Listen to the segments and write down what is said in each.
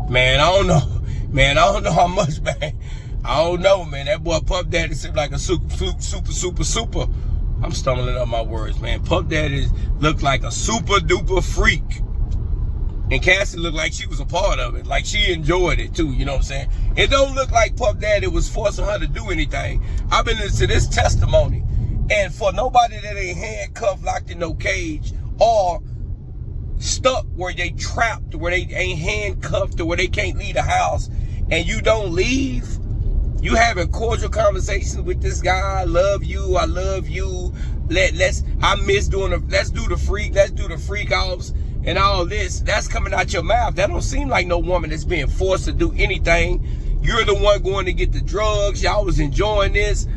Man, I don't know. Man, I don't know how much, man. I don't know, man. That boy Puff Daddy seemed like a super. I'm stumbling up my words, man. Puff Daddy looked like a super duper freak. And Cassie looked like she was a part of it. Like she enjoyed it too, you know what I'm saying? It don't look like Puff Daddy was forcing her to do anything. I've been listening to this testimony. And for nobody that ain't handcuffed, locked in no cage, or stuck where they trapped, where they ain't handcuffed, or where they can't leave the house, and you don't leave, you having cordial conversations with this guy. I love you. Let's do the freak offs and all this. That's coming out your mouth. That don't seem like no woman that's being forced to do anything. You're the one going to get the drugs. Y'all was enjoying this.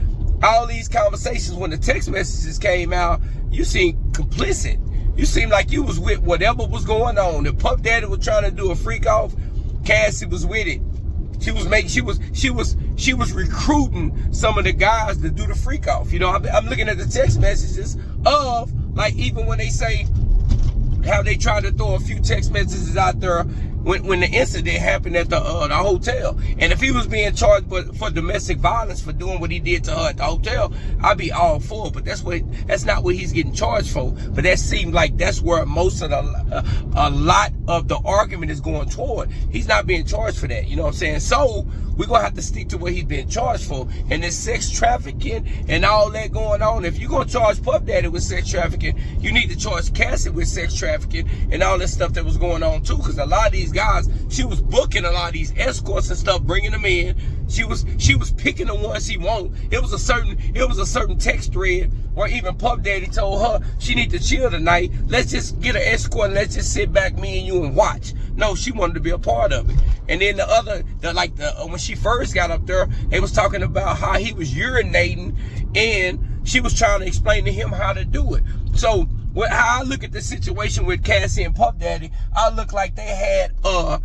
All these conversations, when the text messages came out, you seem complicit. You seem like you was with whatever was going on. If Puff Daddy was trying to do a freak off, Cassie was with it. She was recruiting some of the guys to do the freak off. You know, I'm looking at the text messages of, like, even when they say how they tried to throw a few text messages out there when the incident happened at the hotel. And if he was being charged for domestic violence for doing what he did to her at the hotel, I'd be all for it. But that's not what he's getting charged for. But that seemed like that's where most of a lot of the argument is going toward. He's not being charged for that. You know what I'm saying? So we're going to have to stick to what he's been charged for. And this sex trafficking and all that going on. If you're going to charge Puff Daddy with sex trafficking, you need to charge Cassie with sex trafficking and all that stuff that was going on too. Because a lot of these guys, she was booking a lot of these escorts and stuff, bringing them in. She was picking the ones she wanted. It was a certain text thread where even Puff Daddy told her she need to chill tonight. Let's just get an escort and let's just sit back, me and you, and watch. No, she wanted to be a part of it. And then when she first got up there, they was talking about how he was urinating, and she was trying to explain to him how to do it. So how I look at the situation with Cassie and Puff Daddy, I look like they had a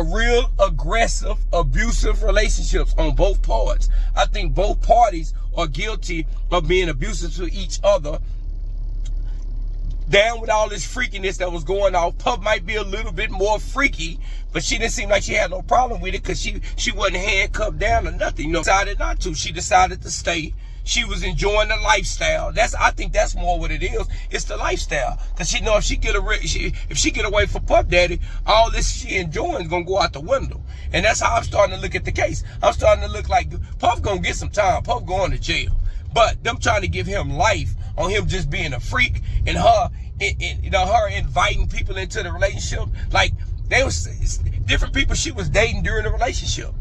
real aggressive, abusive relationships on both parts. I think both parties are guilty of being abusive to each other. Down with all this freakiness that was going on, Puff might be a little bit more freaky, but she didn't seem like she had no problem with it because she wasn't handcuffed down or nothing. You know, decided not to. She decided to stay. She was enjoying the lifestyle. I think that's more what it is. It's the lifestyle. Cause she know if she get away from Puff Daddy, all this she enjoying is gonna go out the window. And that's how I'm starting to look at the case. I'm starting to look like Puff gonna get some time. Puff going to jail. But them trying to give him life on him just being a freak, and her inviting people into the relationship. Like, they was different people she was dating during the relationship.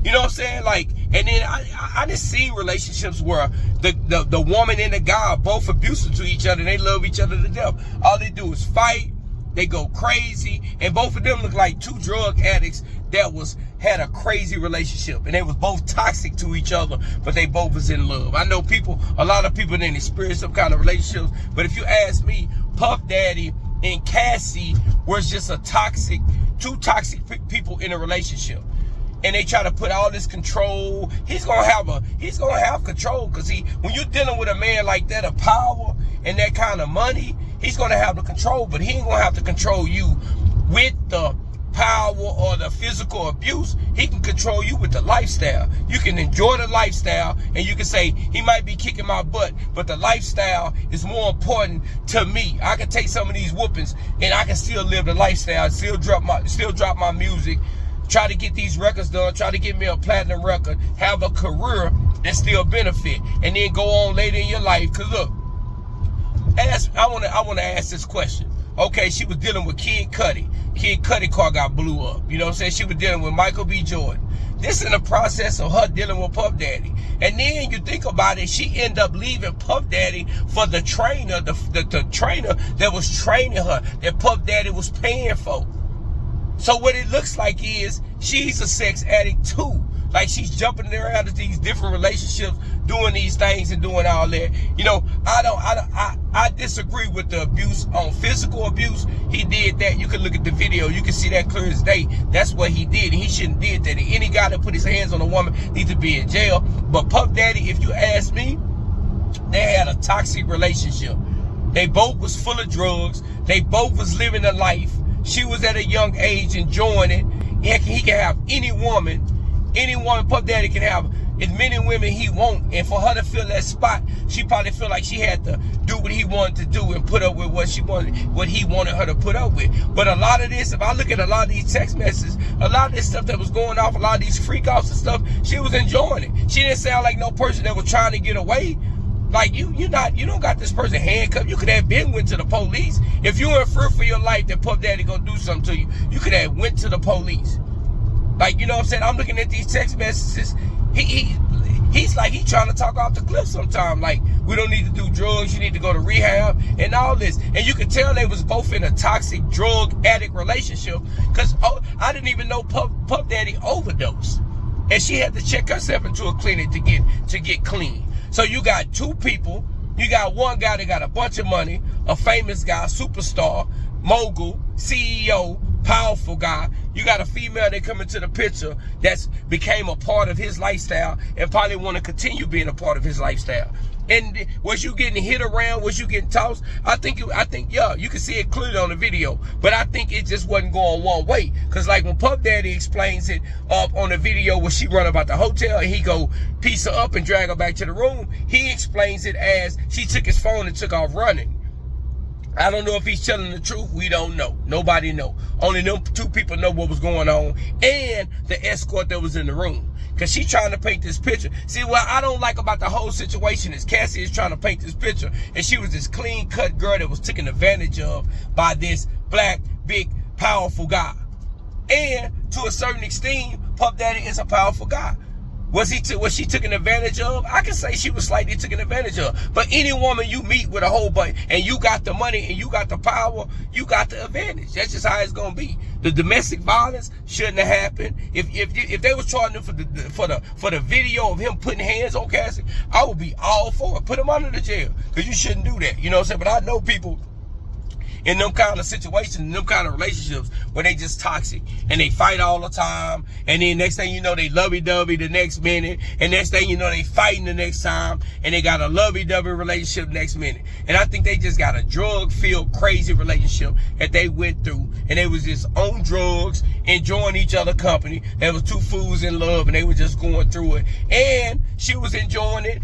You know what I'm saying? Like, and then I just see relationships where the woman and the guy are both abusive to each other, and they love each other to death. All they do is fight, they go crazy, and both of them look like two drug addicts that had a crazy relationship, and they was both toxic to each other, but they both was in love. I know a lot of people didn't experience some kind of relationships, but if you ask me, Puff Daddy and Cassie was just two toxic people in a relationship. And they try to put all this control. He's gonna have control, because when you're dealing with a man like that of power and that kind of money, he's gonna have the control, but he ain't gonna have to control you with the power or the physical abuse. He can control you with the lifestyle. You can enjoy the lifestyle, and you can say, he might be kicking my butt, but the lifestyle is more important to me. I can take some of these whoopings and I can still live the lifestyle, still drop my music, try to get these records done, try to get me a platinum record, have a career that still benefit, and then go on later in your life. Cause look, I want to ask this question. Okay, she was dealing with Kid Cudi. Kid Cudi car got blew up. You know what I'm saying? She was dealing with Michael B. Jordan. This in the process of her dealing with Puff Daddy. And then you think about it, she ended up leaving Puff Daddy for the trainer, the trainer that was training her, that Puff Daddy was paying for. So what it looks like is she's a sex addict too. Like, she's jumping around to these different relationships, doing these things and doing all that. You know, I disagree with the abuse on physical abuse. He did that. You can look at the video. You can see that clear as day. That's what he did. And he shouldn't did that. And any guy that put his hands on a woman needs to be in jail. But Puff Daddy, if you ask me, they had a toxic relationship. They both was full of drugs. They both was living a life. She was at a young age enjoying it. Heck, can have any woman, Puff Daddy can have as many women he want, and for her to fill that spot, she probably feel like she had to do what he wanted to do and put up with what he wanted her to put up with. But a lot of this, if I look at a lot of these text messages, a lot of this stuff that was going off, a lot of these freak offs and stuff, she was enjoying it. She didn't sound like no person that was trying to get away. Like you don't got this person handcuffed. You could have been went to the police. If you were in fear for your life that Puff Daddy gonna do something to you, you could have went to the police. Like, you know what I'm saying? I'm looking at these text messages. He's like, he trying to talk off the cliff sometime. Like, we don't need to do drugs. You need to go to rehab and all this. And you could tell they was both in a toxic drug addict relationship. Because I didn't even know Puff Daddy overdosed. And she had to check herself into a clinic to get clean. So you got two people. You got one guy that got a bunch of money, a famous guy, superstar, mogul, CEO, powerful guy. You got a female that come into the picture that's became a part of his lifestyle and probably want to continue being a part of his lifestyle. And was you getting hit around? Was you getting tossed? I think yeah, you can see it clearly on the video, but I think it just wasn't going one way. Cause like when Puff Daddy explains it on the video where she run about the hotel and he go piece her up and drag her back to the room, he explains it as she took his phone and took off running. I don't know if he's telling the truth. We don't know. Nobody know. Only them two people know what was going on and the escort that was in the room. Because she's trying to paint this picture. See, what I don't like about the whole situation is Cassie is trying to paint this picture. And she was this clean-cut girl that was taken advantage of by this black, big, powerful guy. And to a certain extent, Puff Daddy is a powerful guy. Was she taken advantage of? I can say she was slightly taken advantage of. But any woman you meet with a whole bunch and you got the money and you got the power, you got the advantage. That's just how it's gonna be. The domestic violence shouldn't have happened. If they was charging him for the video of him putting hands on Cassie, I would be all for it. Put him under the jail because you shouldn't do that. You know what I'm saying? But I know people in them kind of situations, in them kind of relationships where they just toxic and they fight all the time, and then next thing you know they lovey-dovey the next minute, and next thing you know they fighting the next time, and they got a lovey-dovey relationship next minute. And I think they just got a drug-filled crazy relationship that they went through, and they was just on drugs, enjoying each other company. There was two fools in love and they were just going through it, and she was enjoying it.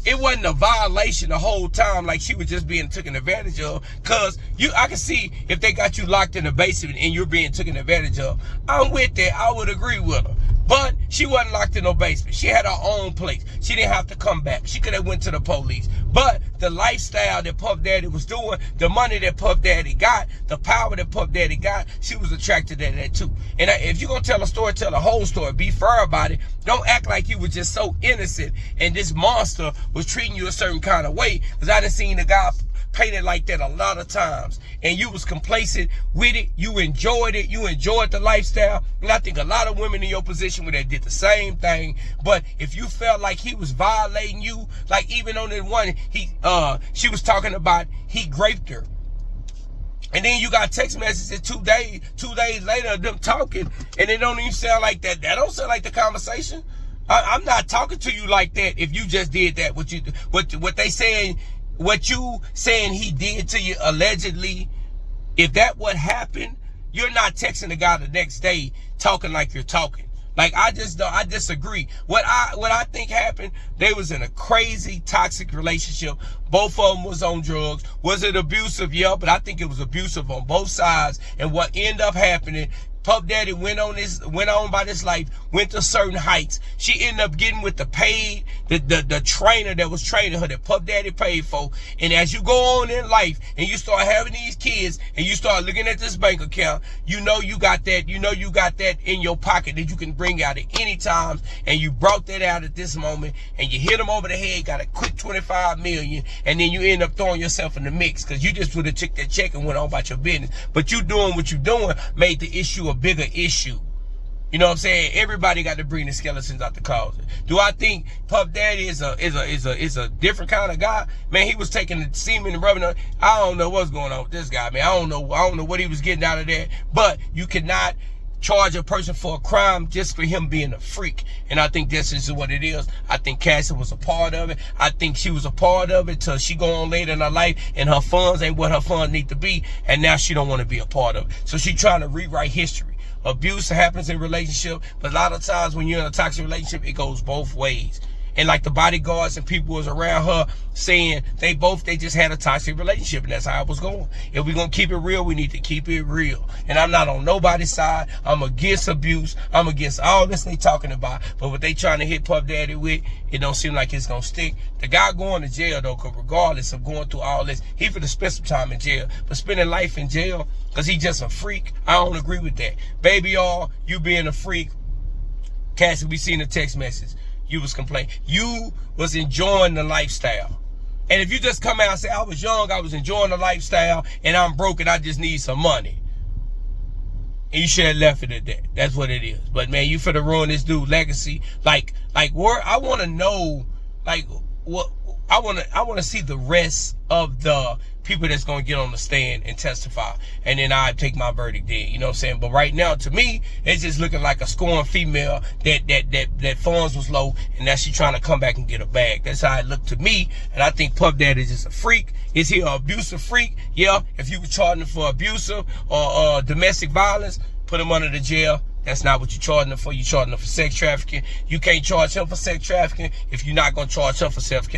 It wasn't a violation the whole time, like she was just being taken advantage of. Cause I can see if they got you locked in the basement and you're being taken advantage of. I'm with that. I would agree with her. But she wasn't locked in no basement. She had her own place. She didn't have to come back. She could have went to the police. But the lifestyle that Puff Daddy was doing, the money that Puff Daddy got, the power that Puff Daddy got, she was attracted to that too. And if you're going to tell a story, tell the whole story. Be fair about it. Don't act like you were just so innocent and this monster was treating you a certain kind of way. Because I done seen the guy painted like that a lot of times, and you was complacent with it. You enjoyed it. You enjoyed the lifestyle. And I think a lot of women in your position would have did the same thing. But if you felt like he was violating you, like even on the one she was talking about, he raped her. And then you got text messages 2 days later of them talking, and it don't even sound like that. That don't sound like the conversation. I'm not talking to you like that if you just did that. What they saying, what you saying he did to you allegedly, if that what happened, you're not texting the guy the next day talking like you're talking. Like, I disagree. What I think happened, they was in a crazy toxic relationship. Both of them was on drugs. Was it abusive? Yeah, but I think it was abusive on both sides. And what ended up happening, Puff Daddy went on by this life, went to certain heights. She ended up getting with the trainer that was training her, that Puff Daddy paid for. And as you go on in life and you start having these kids and you start looking at this bank account, you know you got that in your pocket that you can bring out at any time. And you brought that out at this moment and you hit them over the head, got a quick 25 million, and then you end up throwing yourself in the mix because you just would have took that check and went on about your business. But you doing what you doing made the issue a bigger issue. You know what I'm saying? Everybody got to bring the skeletons out the closet. Do I think Puff Daddy is a different kind of guy? Man, he was taking the semen and rubbing it. I don't know what's going on with this guy, man. I don't know what he was getting out of that. But you cannot charge a person for a crime just for him being a freak. And I think this is what it is. I think Cassie was a part of it. I think she was a part of it till she go on later in her life and her funds ain't what her funds need to be. And now she don't want to be a part of it. So she trying to rewrite history. Abuse happens in relationship, but a lot of times when you're in a toxic relationship, it goes both ways. And like the bodyguards and people was around her saying they just had a toxic relationship, and that's how it was going. If we're going to keep it real, we need to keep it real. And I'm not on nobody's side. I'm against abuse. I'm against all this they talking about. But what they trying to hit Puff Daddy with, it don't seem like it's going to stick. The guy going to jail, though, because regardless of going through all this, he finna spend some time in jail. But spending life in jail because he just a freak, I don't agree with that. Baby, y'all, you being a freak. Cassie, we seen the text message. You was complaining. You was enjoying the lifestyle. And if you just come out and say, I was young, I was enjoying the lifestyle, and I'm broke and I just need some money. And you should have left it at that. That's what it is. But man, you finna ruin this dude's legacy. Like where I wanna know, like what I wanna see the rest of the people that's gonna get on the stand and testify, and then I take my verdict there. You know what I'm saying? But right now, to me, it's just looking like a scorned female that funds was low, and that she trying to come back and get a bag. That's how it looked to me. And I think Puff Daddy is just a freak. Is he an abusive freak? Yeah. If you were charging him for abusive or domestic violence, put him under the jail. That's not what you're charging him for. You're charging him for sex trafficking. You can't charge him for sex trafficking if you're not going to charge her for sex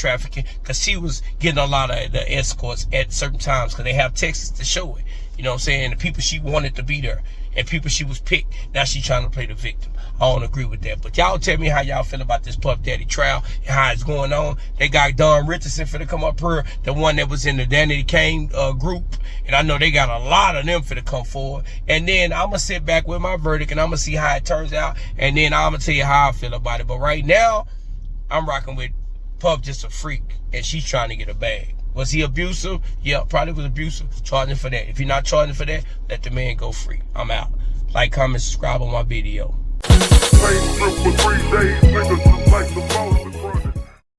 trafficking, because she was getting a lot of the escorts at certain times because they have texts to show it. You know what I'm saying? The people she wanted to be there and people she was picked. Now she's trying to play the victim. I don't agree with that. But y'all tell me how y'all feel about this Puff Daddy trial and how it's going on. They got Don Richardson finna come up here, the one that was in the Danny Kane group. And I know they got a lot of them finna come forward. And then I'm going to sit back with my verdict and I'm going to see how it turns out. And then I'm going to tell you how I feel about it. But right now, I'm rocking with Puff just a freak. And she's trying to get a bag. Was he abusive? Yeah, probably was abusive. Charging for that. If you're not charging for that, let the man go free. I'm out. Like, comment, subscribe on my video. Same trip for 3 days.